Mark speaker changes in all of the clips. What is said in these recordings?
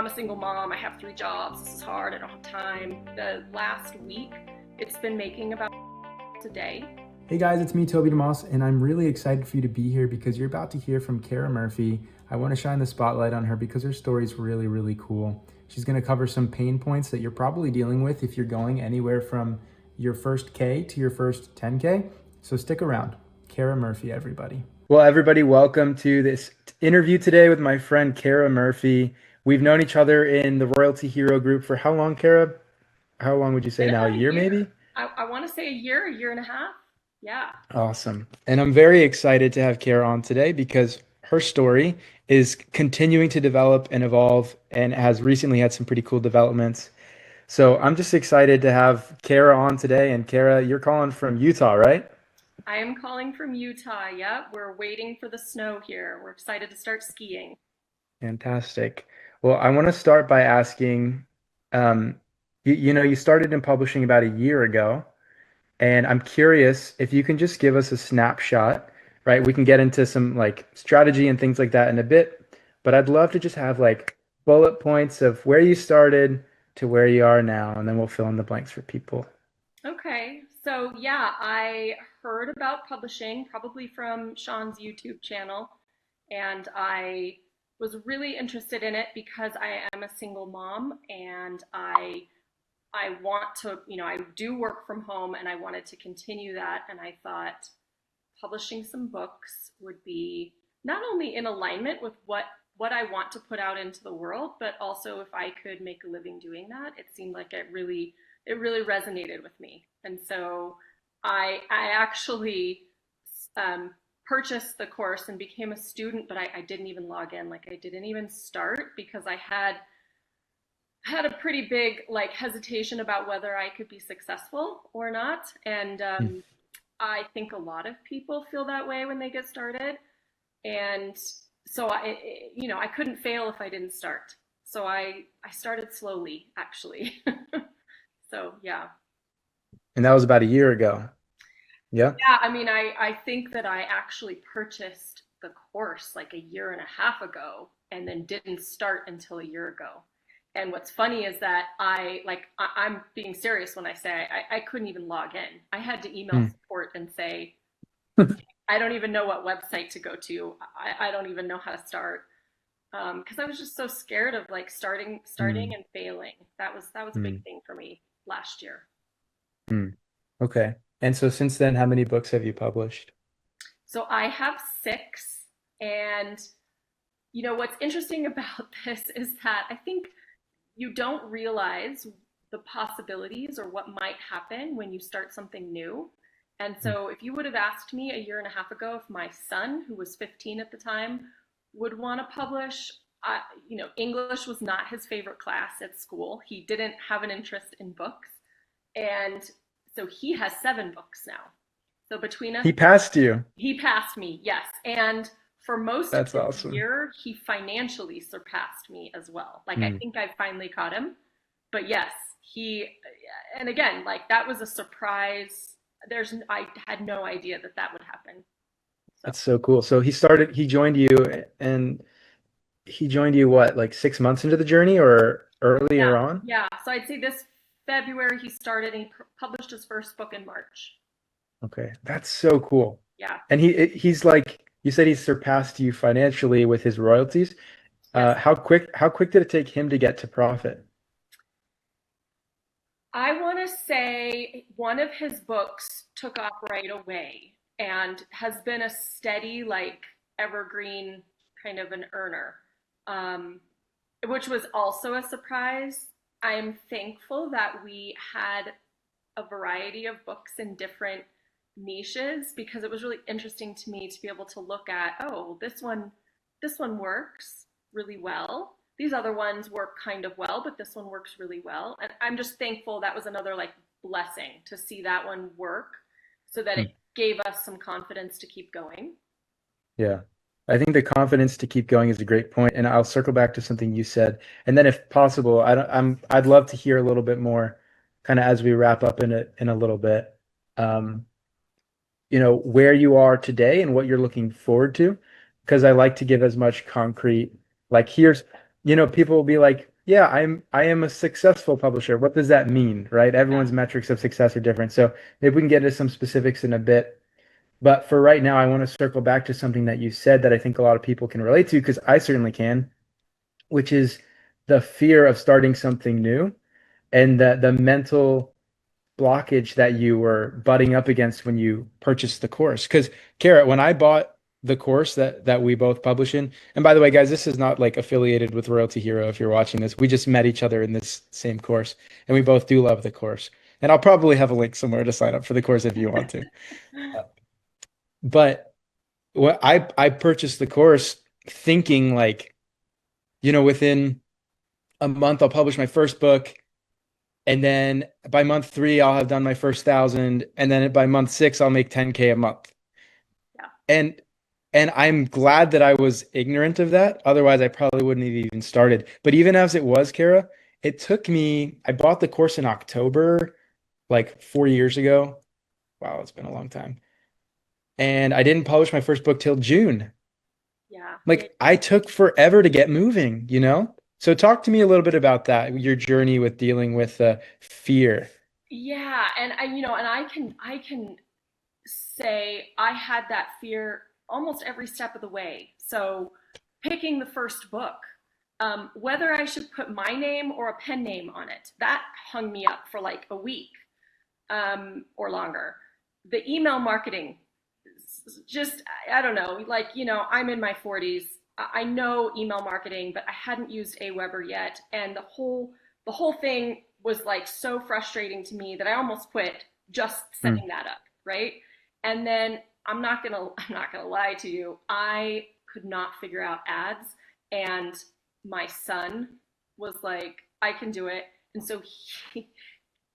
Speaker 1: I'm a single mom. I have 3 jobs. This is hard. I don't have time. The last week, it's been making about a day.
Speaker 2: Hey guys, it's me, Toby, and I'm really excited for you to be here because you're about to hear from Cara Murphy. I want to shine the spotlight on her because her story is really, really cool. She's going to cover some pain points that you're probably dealing with if you're going anywhere from your first K to your first 10K. So stick around. Cara Murphy, everybody. Well, everybody, welcome to this interview today with my friend Cara Murphy. We've known each other in the Royalty Hero group for how long, Cara? How long would you say
Speaker 1: Been
Speaker 2: now? A
Speaker 1: about a
Speaker 2: year,
Speaker 1: year.
Speaker 2: maybe?
Speaker 1: I want to say a year and a half. Yeah.
Speaker 2: Awesome. And I'm very excited to have Cara on today because her story is continuing to develop and evolve and has recently had some pretty cool developments. So I'm just excited to have Cara on today. And Cara, you're calling from Utah, right?
Speaker 1: I am calling from Utah. Yep. We're waiting for the snow here. We're excited to start skiing.
Speaker 2: Fantastic. Well, I want to start by asking, um, you started in publishing about a year ago. And I'm curious if you can just give us a snapshot, right? We can get into some like strategy and things like that in a bit, but I'd love to just have like bullet points of where you started to where you are now, and then we'll fill in the blanks for people.
Speaker 1: Okay. So, yeah, I heard about publishing probably from Sean's YouTube channel, and I was really interested in it because I am a single mom and I want to, I do work from home and I wanted to continue that. And I thought publishing some books would be not only in alignment with what I want to put out into the world, but also if I could make a living doing that, it seemed like it really resonated with me. And so I actually purchased the course and became a student, but I didn't even log in. Like I didn't even start because I had a pretty big like hesitation about whether I could be successful or not. And
Speaker 2: Mm.
Speaker 1: I think a lot of people feel that way when they get started. And so I couldn't fail if I didn't start. So I started slowly, actually. So yeah.
Speaker 2: And that was about a year ago. Yeah.
Speaker 1: Yeah, I mean, I think that I actually purchased the course like a year and a half ago and then didn't start until a year ago. And what's funny is that I'm being serious when I say I couldn't even log in. I had to email
Speaker 2: Mm.
Speaker 1: support and say, I don't even know what website to go to. I don't even know how to start. Because I was just so scared of like starting
Speaker 2: Mm.
Speaker 1: and failing. That was a big
Speaker 2: Mm.
Speaker 1: thing for me last year.
Speaker 2: Mm. Okay. And so since then, how many books have you published?
Speaker 1: So I have 6, and what's interesting about this is that I think you don't realize the possibilities or what might happen when you start something new. And
Speaker 2: Mm.
Speaker 1: so if you would have asked me a year and a half ago if my son, who was 15 at the time, would want to publish, English was not his favorite class at school. He didn't have an interest in books. And so he has 7 books now. So between us,
Speaker 2: He passed you.
Speaker 1: he passed me, yes. And for most of
Speaker 2: That's
Speaker 1: his
Speaker 2: awesome.
Speaker 1: year, he financially surpassed me as well. Like, I
Speaker 2: Mm.
Speaker 1: think I finally caught him. But yes, and again, like that was a surprise. I had no idea that that would happen. So,
Speaker 2: That's so cool. So he joined you what, like 6 months into the journey or
Speaker 1: yeah,
Speaker 2: earlier on?
Speaker 1: yeah. So I'd say this February he started and he published his first book in March.
Speaker 2: Okay, that's so cool.
Speaker 1: Yeah,
Speaker 2: And he's like you said he's surpassed you financially with his royalties.
Speaker 1: yes.
Speaker 2: How quick did it take him to get to profit?
Speaker 1: I want to say one of his books took off right away and has been a steady, like, evergreen kind of an earner, um, which was also a surprise. I'm thankful that we had a variety of books in different niches because it was really interesting to me to be able to look at, oh, this one works really well. These other ones work kind of well, but this one works really well. And I'm just thankful that was another like blessing to see that one work so that it
Speaker 2: Hmm.
Speaker 1: gave us some confidence to keep going.
Speaker 2: Yeah. I think the confidence to keep going is a great point, and I'll circle back to something you said. And then if possible, I'd love to hear a little bit more kind of as we wrap up in a little bit. Um, where you are today and what you're looking forward to. Because I like to give as much concrete, like here's, people will be like, Yeah, I am a successful publisher. What does that mean, right?
Speaker 1: Yeah.
Speaker 2: Everyone's metrics of success are different. So maybe we can get into some specifics in a bit. But for right now, I want to circle back to something that you said that I think a lot of people can relate to, because I certainly can, which is the fear of starting something new and the mental blockage that you were butting up against when you purchased the course. Because, Kara, when I bought the course that we both publish in, and by the way, guys, this is not like affiliated with Royalty Hero if you're watching this. We just met each other in this same course, and we both do love the course. And I'll probably have a link somewhere to sign up for the course if you want to. But what I purchased the course thinking like, within a month I'll publish my first book, and then by month 3 I'll have done my first 1,000, and then by month 6 I'll make 10K a month.
Speaker 1: Yeah.
Speaker 2: And I'm glad that I was ignorant of that. Otherwise, I probably wouldn't have even started. But even as it was, Kara, it took me, I bought the course in October, like 4 years ago. Wow, it's been a long time. And I didn't publish my first book till June.
Speaker 1: Yeah.
Speaker 2: Like I took forever to get moving. So talk to me a little bit about that, your journey with dealing with fear.
Speaker 1: Yeah, and I can say I had that fear almost every step of the way. So picking the first book, whether I should put my name or a pen name on it, that hung me up for like a week, or longer. The email marketing, just, I don't know, like, I'm in my 40s. I know email marketing, but I hadn't used Aweber yet, and the whole thing was like so frustrating to me that I almost quit just
Speaker 2: Mm,
Speaker 1: setting that up, right? And then I'm not gonna lie to you, I could not figure out ads, and my son was like, I can do it. And so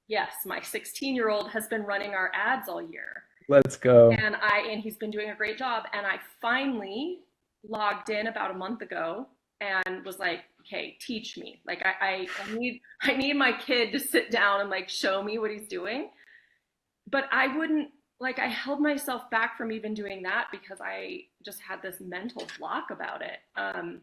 Speaker 1: yes, my 16-year-old has been running our ads all year,
Speaker 2: let's go.
Speaker 1: and he's been doing a great job. And I finally logged in about a month ago and was like, okay, teach me. Like I need my kid to sit down and like show me what he's doing. But I wouldn't, like, I held myself back from even doing that because I just had this mental block about it.
Speaker 2: Mm,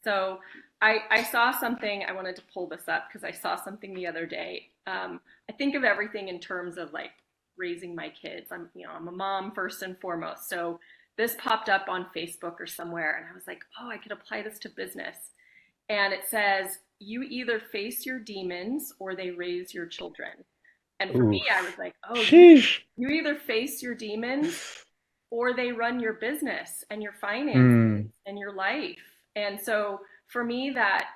Speaker 1: So I saw something. I wanted to pull this up because I saw something the other day. I think of everything in terms of like raising my kids. I'm a mom first and foremost. So this popped up on Facebook or somewhere, and I was like, oh, I could apply this to business. And it says, you either face your demons or they raise your children. And for me, I
Speaker 2: oof.
Speaker 1: was like, oh, you
Speaker 2: Sheesh.
Speaker 1: you either face your demons or they run your business and your finances
Speaker 2: Mm,
Speaker 1: and your life. And so for me, that,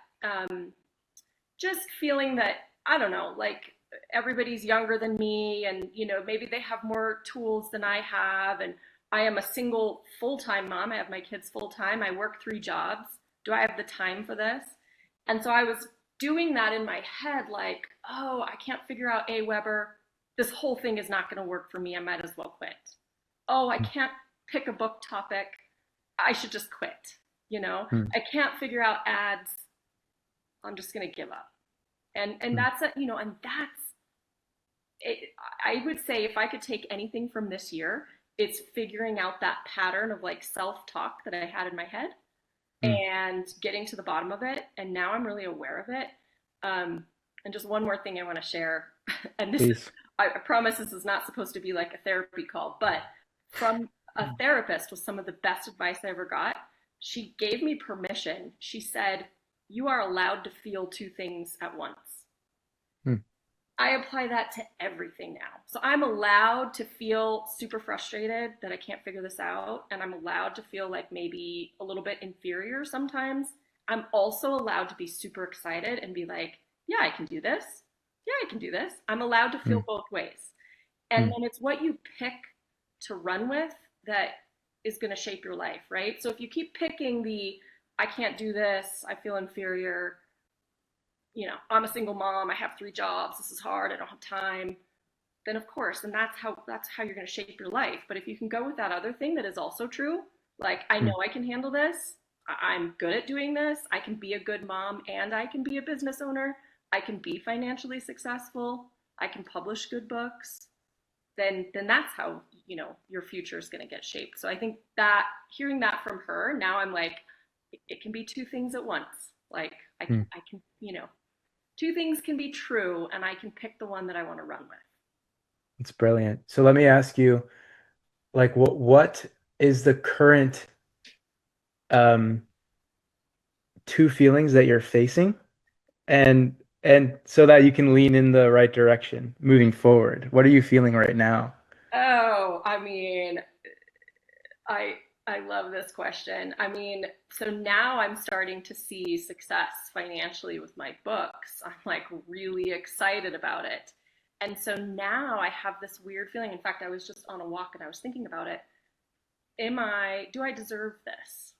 Speaker 1: just feeling that, I don't know, like everybody's younger than me, and maybe they have more tools than I have, and I am a single full-time mom. I have my kids full-time. I work 3 jobs. Do I have the time for this? And so I was doing that in my head, like, oh, I can't figure out Aweber. This whole thing is not going to work for me. I might as well quit. Oh, I can't pick a book topic. I should just quit.
Speaker 2: mm,
Speaker 1: I can't figure out ads. I'm just going to give up. And
Speaker 2: mm,
Speaker 1: that's and that's it. I would say if I could take anything from this year, it's figuring out that pattern of like self-talk that I had in my head
Speaker 2: mm.
Speaker 1: and getting to the bottom of it. And now I'm really aware of it. And just one more thing I want to share, and this is,
Speaker 2: Please.
Speaker 1: I promise this is not supposed to be like a therapy call, but from a therapist was some of the best advice I ever got. She gave me permission. She said, you are allowed to feel two things at once.
Speaker 2: Mm,
Speaker 1: I apply that to everything now. So I'm allowed to feel super frustrated that I can't figure this out. And I'm allowed to feel like maybe a little bit inferior sometimes. I'm also allowed to be super excited and be like, yeah, I can do this. Yeah, I can do this. I'm allowed to feel
Speaker 2: mm,
Speaker 1: both ways. And
Speaker 2: mm,
Speaker 1: then it's what you pick to run with that is going to shape your life, right? So if you keep picking I can't do this, I feel inferior, I'm a single mom, I have 3 jobs, this is hard, I don't have time, then of course, and that's how you're going to shape your life. But if you can go with that other thing that is also true, like, I know
Speaker 2: mm,
Speaker 1: I can handle this, I'm good at doing this, I can be a good mom and I can be a business owner, I can be financially successful, I can publish good books, then that's how your future is going to get shaped. So I think that hearing that from her, now I'm like, it can be two things at once. Like
Speaker 2: Hmm.
Speaker 1: I can, two things can be true and I can pick the one that I want to run with.
Speaker 2: It's brilliant. So let me ask you, like, what is the current um two feelings that you're facing, and so that you can lean in the right direction moving forward? What are you feeling right now?
Speaker 1: Oh, I mean, I I love this question. I mean, so now I'm starting to see success financially with my books. I'm like really excited about it. And so now I have this weird feeling. In fact, I was just on a walk and I was thinking about it. Do I deserve this?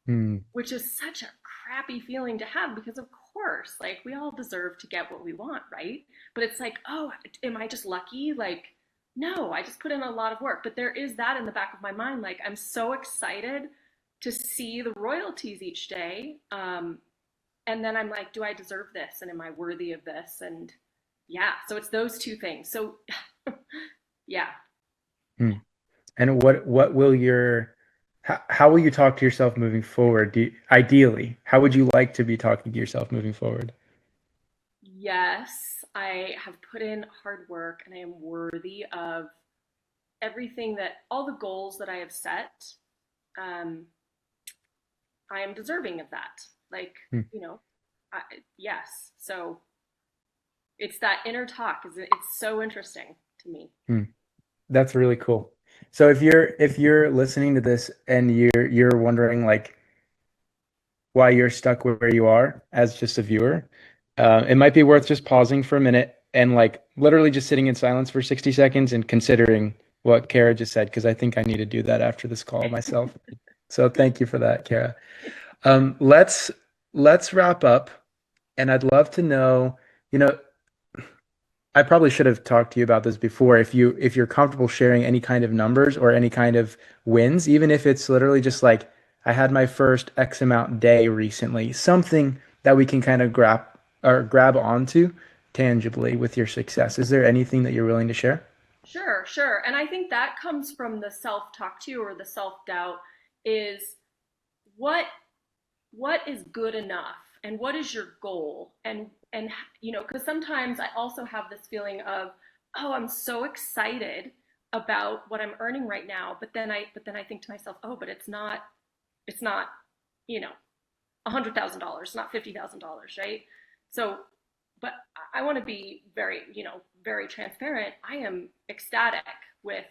Speaker 2: Hmm.
Speaker 1: Which is such a crappy feeling to have because, of course, like we all deserve to get what we want, right? But it's like, oh, am I just lucky? Like, no, I just put in a lot of work. But there is that in the back of my mind. Like, I'm so excited to see the royalties each day. And then I'm like, do I deserve this? And am I worthy of this? And yeah, so it's those two things. So, yeah.
Speaker 2: Hmm. And what will your how will you talk to yourself moving forward? Ideally, how would you like to be talking to yourself moving forward?
Speaker 1: Yes, I have put in hard work and I am worthy of everything that all the goals that I have set. Um, I am deserving of that. Like,
Speaker 2: Hmm.
Speaker 1: you know, I, yes. So it's that inner talk. It's so interesting to me.
Speaker 2: Hmm. That's really cool. So if you're listening to this and you're wondering like why you're stuck where you are as just a viewer, it might be worth just pausing for a minute and like literally just sitting in silence for 60 seconds and considering what Kara just said, because I think I need to do that after this call myself. So thank you for that, Kara. Let's wrap up, and I'd love to know, you know, I probably should have talked to you about this before. If you're comfortable sharing any kind of numbers or any kind of wins, even if it's literally just like I had my first X amount day recently, something that we can kind of grab onto tangibly with your success. Is there anything that you're willing to share?
Speaker 1: Sure, sure. And I think that comes from the self-talk too, or the self-doubt is what what is good enough and what is your goal? And because sometimes I also have this feeling of, oh, I'm so excited about what I'm earning right now, but then I think to myself, oh, but it's not, you know, $100,000, not $50,000, right? So, but I want to be very, very transparent. I am ecstatic with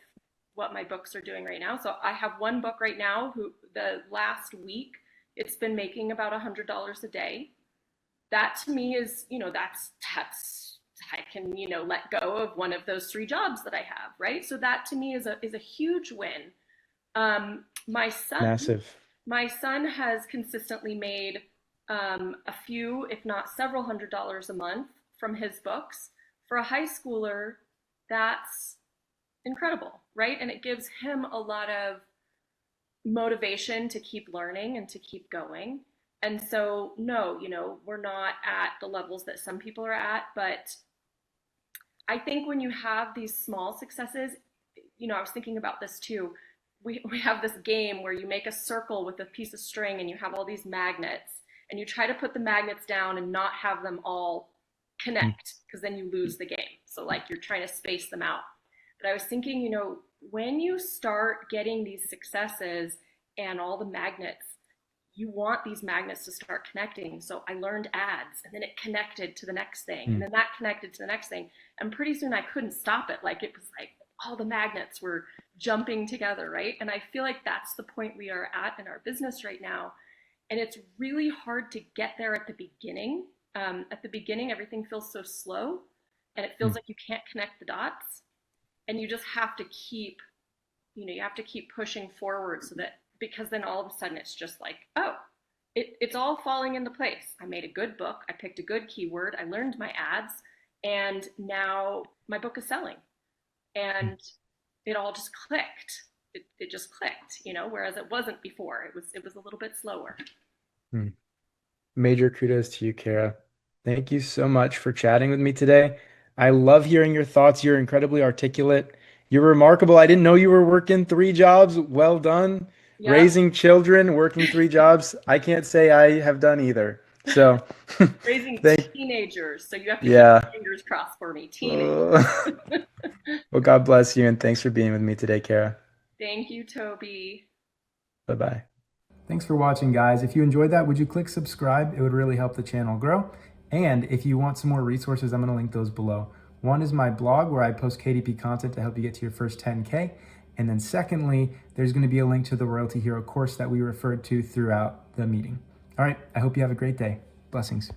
Speaker 1: what my books are doing right now. So I have one book right now who the last week it's been making about $100 a day. That to me is, that's I can, let go of one of those three jobs that I have, right? So that to me is a huge win. My son
Speaker 2: Massive.
Speaker 1: my son has consistently made a few, if not several $100s a month from his books. For a high schooler, that's incredible, right? And it gives him a lot of motivation to keep learning and to keep going. And so, no, we're not at the levels that some people are at, but I think when you have these small successes, I was thinking about this too. We have this game where you make a circle with a piece of string and you have all these magnets and you try to put the magnets down and not have them all
Speaker 2: Hmm.
Speaker 1: connect because then you lose the game. So like you're trying to space them out. But I was thinking, when you start getting these successes and all the magnets, you want these magnets to start connecting. So I learned ads and then it connected to the next thing and
Speaker 2: Hmm.
Speaker 1: then that connected to the next thing. And pretty soon I couldn't stop it. Like it was like all the magnets were jumping together, right? And I feel like that's the point we are at in our business right now. And it's really hard to get there at the beginning. At the beginning, everything feels so slow and it feels
Speaker 2: Hmm.
Speaker 1: like you can't connect the dots. And you just have to keep, you have to keep pushing forward so that because then all of a sudden it's just like, oh, it's all falling into place. I made a good book. I picked a good keyword. I learned my ads. And now my book is selling. And it all just clicked. It just clicked, whereas it wasn't before. It was a little bit slower.
Speaker 2: Hmm. Major kudos to you, Kara. Thank you so much for chatting with me today. I love hearing your thoughts. You're incredibly articulate. You're remarkable. I didn't know you were working three jobs. Well done.
Speaker 1: Yep.
Speaker 2: Raising children, working three jobs. I can't say I have done either. So,
Speaker 1: Raising
Speaker 2: thank,
Speaker 1: teenagers, so you have to keep
Speaker 2: yeah.
Speaker 1: your fingers crossed for me. Teenagers.
Speaker 2: Uh, well, God bless you, and thanks for being with me today, Cara.
Speaker 1: Thank you, Toby.
Speaker 2: Bye bye. Thanks for watching, guys. If you enjoyed that, would you click subscribe? It would really help the channel grow. And if you want some more resources, I'm going to link those below. One is my blog where I post KDP content to help you get to your first 10K. And then secondly, there's going to be a link to the Royalty Hero course that we referred to throughout the meeting. All right, I hope you have a great day. Blessings.